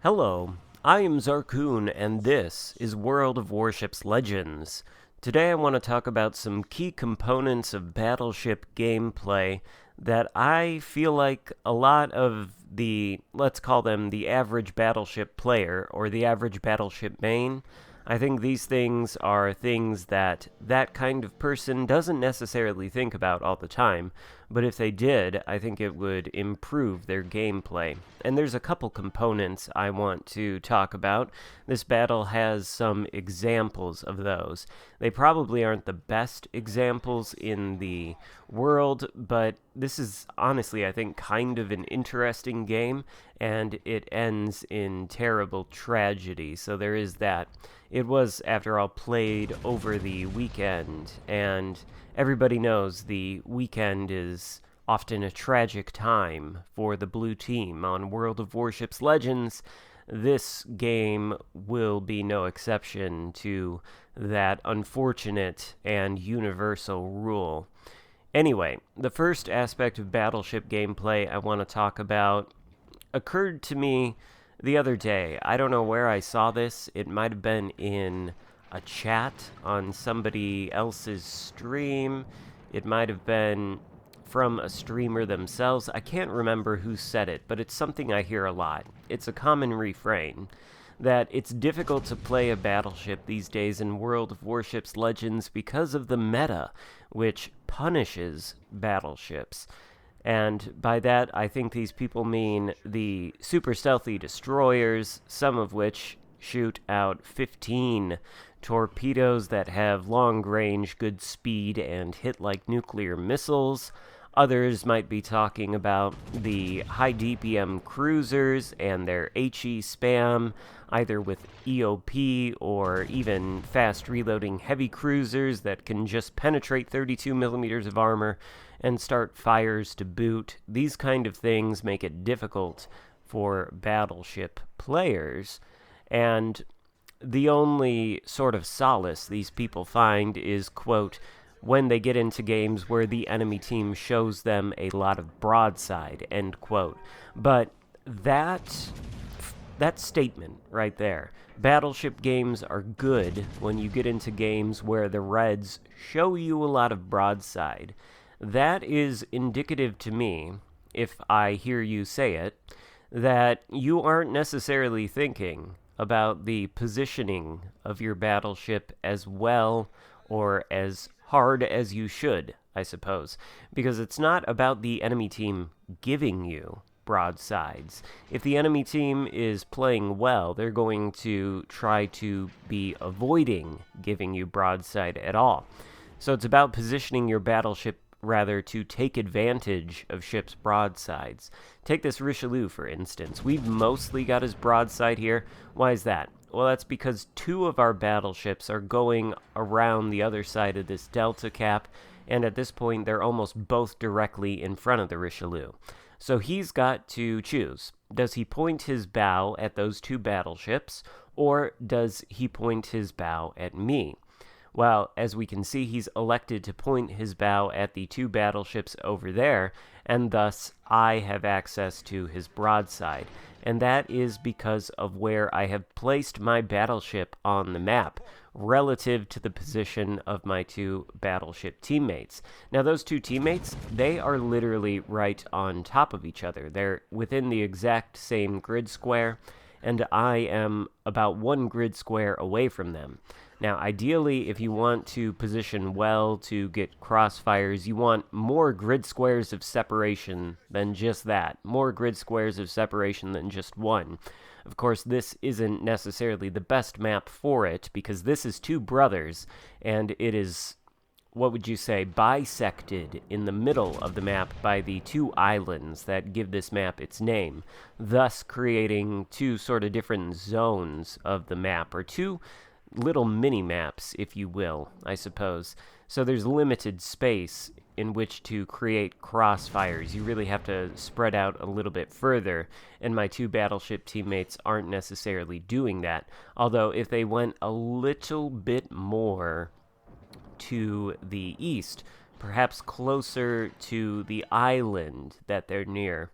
Hello, I am Xarkun, and this is World of Warships Legends. Today I want to talk about some key components of battleship gameplay that I feel like a lot of let's call them the average battleship player or the average battleship main. I think these things are things that that kind of person doesn't necessarily think about all the time, but if they did, I think it would improve their gameplay. And there's a couple components I want to talk about. This battle has some examples of those. They probably aren't the best examples in the world, but this is honestly, I think, kind of an interesting game, and it ends in terrible tragedy, so there is that. It was, after all, played over the weekend, and everybody knows the weekend is often a tragic time for the blue team on World of Warships Legends. This game will be no exception to that unfortunate and universal rule. Anyway, the first aspect of battleship gameplay I want to talk about occurred to me the other day. I don't know where I saw this. It might have been in a chat on somebody else's stream. It might have been from a streamer themselves. I can't remember who said it, but it's something I hear a lot. It's a common refrain that it's difficult to play a battleship these days in World of Warships Legends because of the meta, which punishes battleships. And by that, I think these people mean the super stealthy destroyers, some of which shoot out 15 torpedoes that have long range, good speed, and hit like nuclear missiles. Others might be talking about the high DPM cruisers and their HE spam, either with EOP or even fast reloading heavy cruisers that can just penetrate 32 millimeters of armor and start fires to boot. These kind of things make it difficult for battleship players, and the only sort of solace these people find is, quote, when they get into games where the enemy team shows them a lot of broadside, end quote. But that statement right there, battleship games are good when you get into games where the Reds show you a lot of broadside. That is indicative to me, if I hear you say it, that you aren't necessarily thinking about the positioning of your battleship as well or as hard as you should, I suppose, because it's not about the enemy team giving you broadsides. If the enemy team is playing well, they're going to try to be avoiding giving you broadside at all. So it's about positioning your battleship rather to take advantage of ships' broadsides. Take this Richelieu, for instance. We've mostly got his broadside here. Why is that? Well, that's because two of our battleships are going around the other side of this delta cap, and at this point they're almost both directly in front of the Richelieu. So he's got to choose. Does he point his bow at those two battleships, or does he point his bow at me? Well, as we can see, he's elected to point his bow at the two battleships over there, and thus I have access to his broadside. And that is because of where I have placed my battleship on the map relative to the position of my two battleship teammates. Now, those two teammates, they are literally right on top of each other. They're within the exact same grid square, and I am about one grid square away from them. Now, ideally, if you want to position well to get crossfires, you want more grid squares of separation than just that. More grid squares of separation than just one. Of course, this isn't necessarily the best map for it, because this is two brothers, and it is, what would you say, bisected in the middle of the map by the two islands that give this map its name, thus creating two sort of different zones of the map, or two little mini-maps, if you will, I suppose. So there's limited space in which to create crossfires. You really have to spread out a little bit further, and my two battleship teammates aren't necessarily doing that. Although if they went a little bit more to the east, perhaps closer to the island that they're near,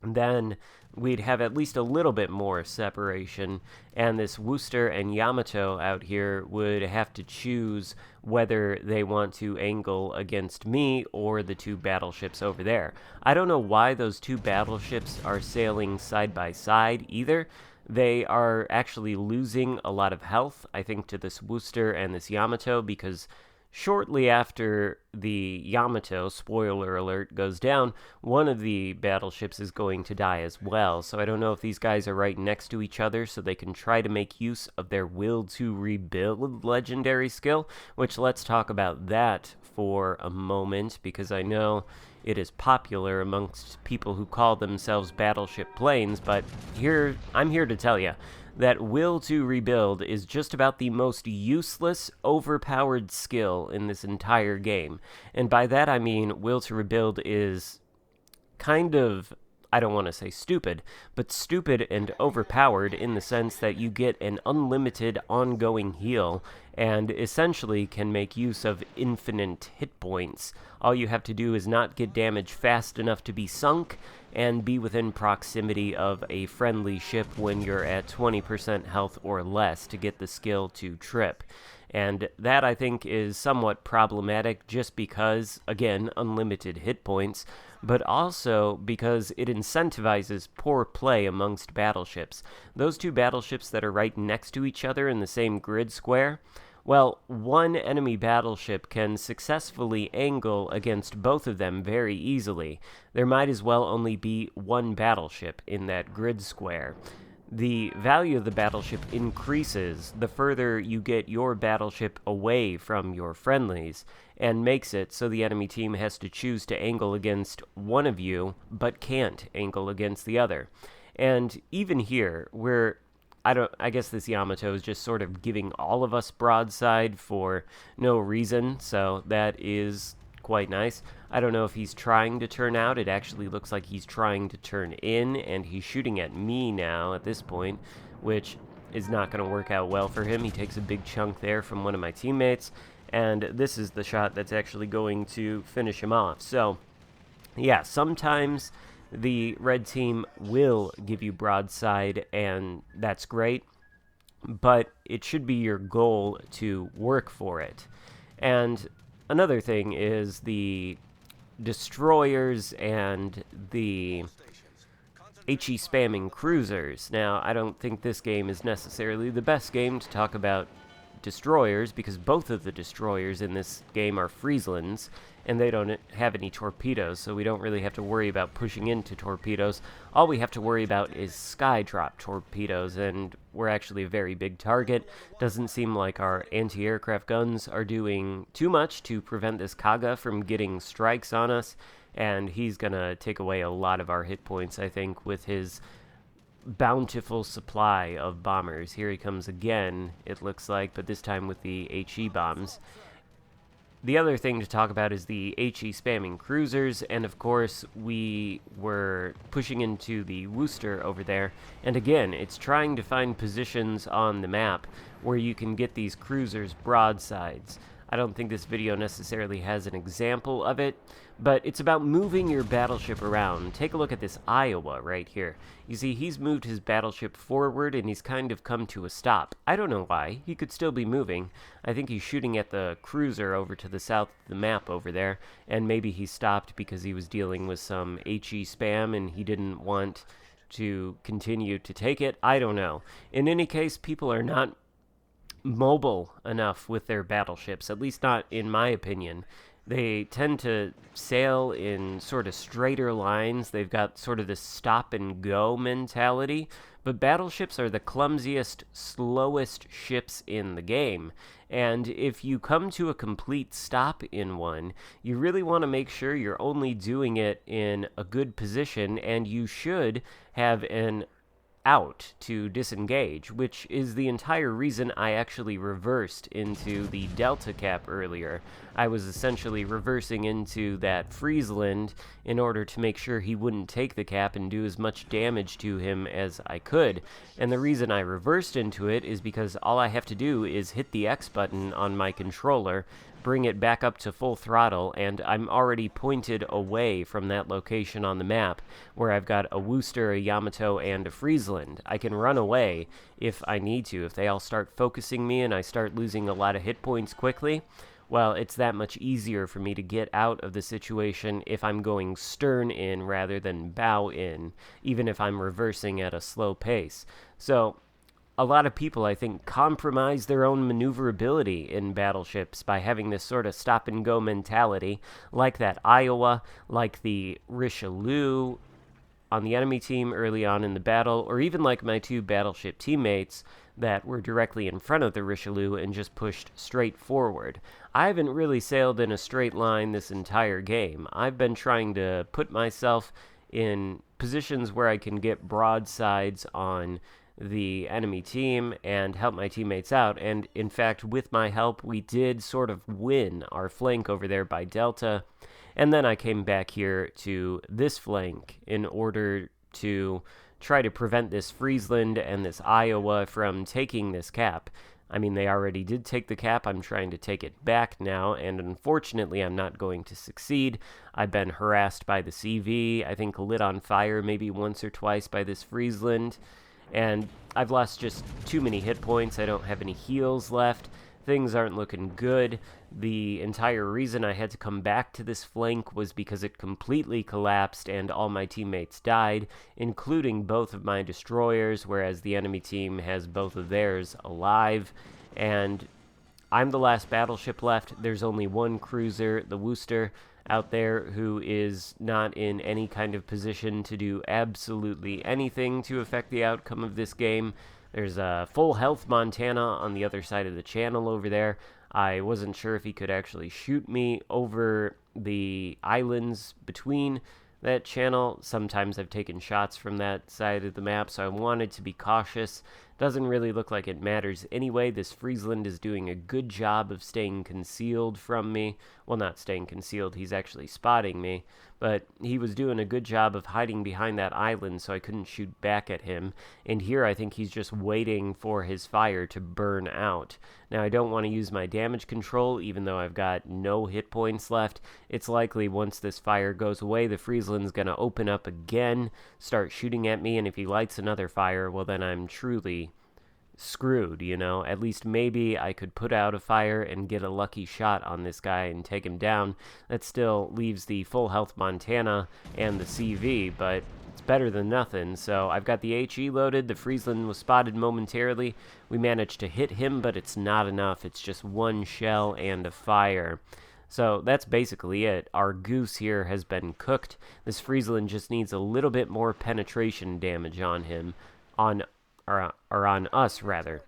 then we'd have at least a little bit more separation, and this Worcester and Yamato out here would have to choose whether they want to angle against me or the two battleships over there. I don't know why those two battleships are sailing side by side either. They are actually losing a lot of health, I think, to this Worcester and this Yamato, because shortly after the Yamato, spoiler alert, goes down, one of the battleships is going to die as well. So I don't know if these guys are right next to each other so they can try to make use of their will to rebuild legendary skill, which let's talk about that for a moment, because I know it is popular amongst people who call themselves battleship planes, but I'm here to tell you that will to rebuild is just about the most useless, overpowered skill in this entire game. And by that I mean will to rebuild is kind of, I don't want to say stupid, but stupid and overpowered in the sense that you get an unlimited ongoing heal and essentially can make use of infinite hit points. All you have to do is not get damage fast enough to be sunk and be within proximity of a friendly ship when you're at 20% health or less to get the skill to trip. And that, I think, is somewhat problematic just because, again, unlimited hit points, but also because it incentivizes poor play amongst battleships. Those two battleships that are right next to each other in the same grid square, well, one enemy battleship can successfully angle against both of them very easily. There might as well only be one battleship in that grid square. The value of the battleship increases the further you get your battleship away from your friendlies, and makes it so the enemy team has to choose to angle against one of you, but can't angle against the other. And even here, I guess this Yamato is just sort of giving all of us broadside for no reason, so that is quite nice. I don't know if he's trying to turn out. It actually looks like he's trying to turn in, and he's shooting at me now at this point, which is not going to work out well for him. He takes a big chunk there from one of my teammates, and this is the shot that's actually going to finish him off. So, yeah, sometimes the red team will give you broadside, and that's great, but it should be your goal to work for it. And another thing is the destroyers and the HE spamming cruisers. Now, I don't think this game is necessarily the best game to talk about destroyers, because both of the destroyers in this game are Frieslands, and they don't have any torpedoes, so we don't really have to worry about pushing into torpedoes. All we have to worry about is skydrop torpedoes, and we're actually a very big target. Doesn't seem like our anti-aircraft guns are doing too much to prevent this Kaga from getting strikes on us, and he's gonna take away a lot of our hit points, I think, with his bountiful supply of bombers. Here he comes again, it looks like, but this time with the HE bombs. The other thing to talk about is the HE spamming cruisers, and of course we were pushing into the Worcester over there, and again, it's trying to find positions on the map where you can get these cruisers broadsides. I don't think this video necessarily has an example of it, but it's about moving your battleship around. Take a look at this Iowa right here. You see, he's moved his battleship forward, and he's kind of come to a stop. I don't know why. He could still be moving. I think he's shooting at the cruiser over to the south of the map over there, and maybe he stopped because he was dealing with some HE spam, and he didn't want to continue to take it. I don't know. In any case, people are not mobile enough with their battleships, at least not in my opinion. They tend to sail in sort of straighter lines. They've got sort of this stop and go mentality, but battleships are the clumsiest, slowest ships in the game. And if you come to a complete stop in one, you really want to make sure you're only doing it in a good position, and you should have an out to disengage, which is the entire reason I actually reversed into the Delta Cap earlier. I was essentially reversing into that Friesland in order to make sure he wouldn't take the cap and do as much damage to him as I could. And the reason I reversed into it is because all I have to do is hit the X button on my controller, bring it back up to full throttle, and I'm already pointed away from that location on the map where I've got a Worcester, a Yamato, and a Friesland. I can run away if I need to. If they all start focusing me and I start losing a lot of hit points quickly, well, it's that much easier for me to get out of the situation if I'm going stern in rather than bow in, even if I'm reversing at a slow pace. So a lot of people, I think, compromise their own maneuverability in battleships by having this sort of stop-and-go mentality, like that Iowa, like the Richelieu on the enemy team early on in the battle, or even like my two battleship teammates that were directly in front of the Richelieu and just pushed straight forward. I haven't really sailed in a straight line this entire game. I've been trying to put myself in positions where I can get broadsides on the enemy team and help my teammates out, and in fact, with my help, we did sort of win our flank over there by Delta, and then I came back here to this flank in order to try to prevent this Friesland and this Iowa from taking this cap. I mean, they already did take the cap. I'm trying to take it back now, and unfortunately, I'm not going to succeed. I've been harassed by the CV, I think lit on fire maybe once or twice by this Friesland, and I've lost just too many hit points. I don't have any heals left. Things aren't looking good. The entire reason I had to come back to this flank was because it completely collapsed and all my teammates died, including both of my destroyers, whereas the enemy team has both of theirs alive. And I'm the last battleship left. There's only one cruiser, the Worcester, out there who is not in any kind of position to do absolutely anything to affect the outcome of this game. There's a full health Montana on the other side of the channel over there. I wasn't sure if he could actually shoot me over the islands between that channel. Sometimes I've taken shots from that side of the map, so I wanted to be cautious. Doesn't really look like it matters anyway. This Friesland is doing a good job of staying concealed from me. Well, not staying concealed, he's actually spotting me, but he was doing a good job of hiding behind that island so I couldn't shoot back at him. And here I think he's just waiting for his fire to burn out. Now, I don't want to use my damage control, even though I've got no hit points left. It's likely once this fire goes away, the Friesland's going to open up again, start shooting at me, and if he lights another fire, well, then I'm truly screwed, you know. At least maybe I could put out a fire and get a lucky shot on this guy and take him down. That still leaves the full health Montana and the CV, but it's better than nothing. So I've got the HE loaded. The Friesland was spotted momentarily. We managed to hit him, but it's not enough. It's just one shell and a fire. So that's basically it. Our goose here has been cooked. This Friesland just needs a little bit more penetration damage on him, on us rather.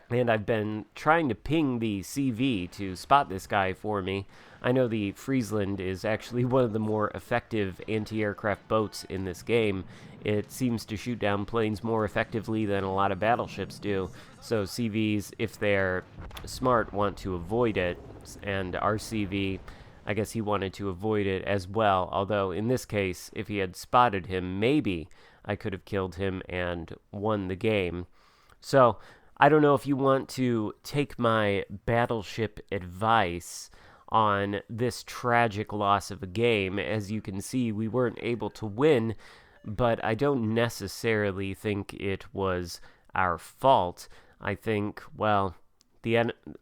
And I've been trying to ping the CV to spot this guy for me. I know the Friesland is actually one of the more effective anti-aircraft boats in this game. It seems to shoot down planes more effectively than a lot of battleships do. So CVs, if they're smart, want to avoid it. And our CV, I guess he wanted to avoid it as well. Although in this case, if he had spotted him, maybe I could have killed him and won the game. So I don't know if you want to take my battleship advice on this tragic loss of a game. As you can see, we weren't able to win, but I don't necessarily think it was our fault. I think, well,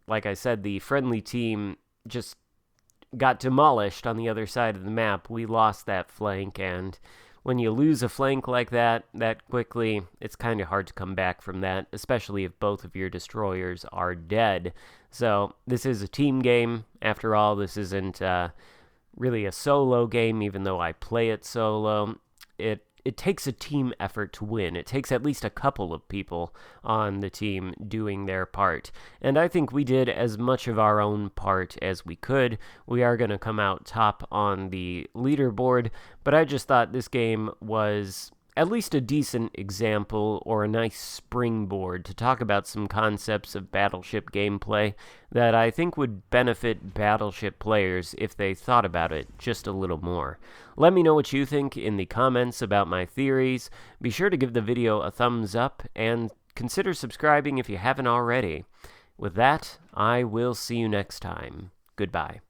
like I said, the friendly team just got demolished on the other side of the map. We lost that flank, and when you lose a flank like that quickly, it's kind of hard to come back from that, especially if both of your destroyers are dead. So this is a team game. After all, this isn't really a solo game, even though I play it solo. It takes a team effort to win. It takes at least a couple of people on the team doing their part. And I think we did as much of our own part as we could. We are going to come out top on the leaderboard, but I just thought this game was at least a decent example or a nice springboard to talk about some concepts of battleship gameplay that I think would benefit battleship players if they thought about it just a little more. Let me know what you think in the comments about my theories. Be sure to give the video a thumbs up and consider subscribing if you haven't already. With that, I will see you next time. Goodbye.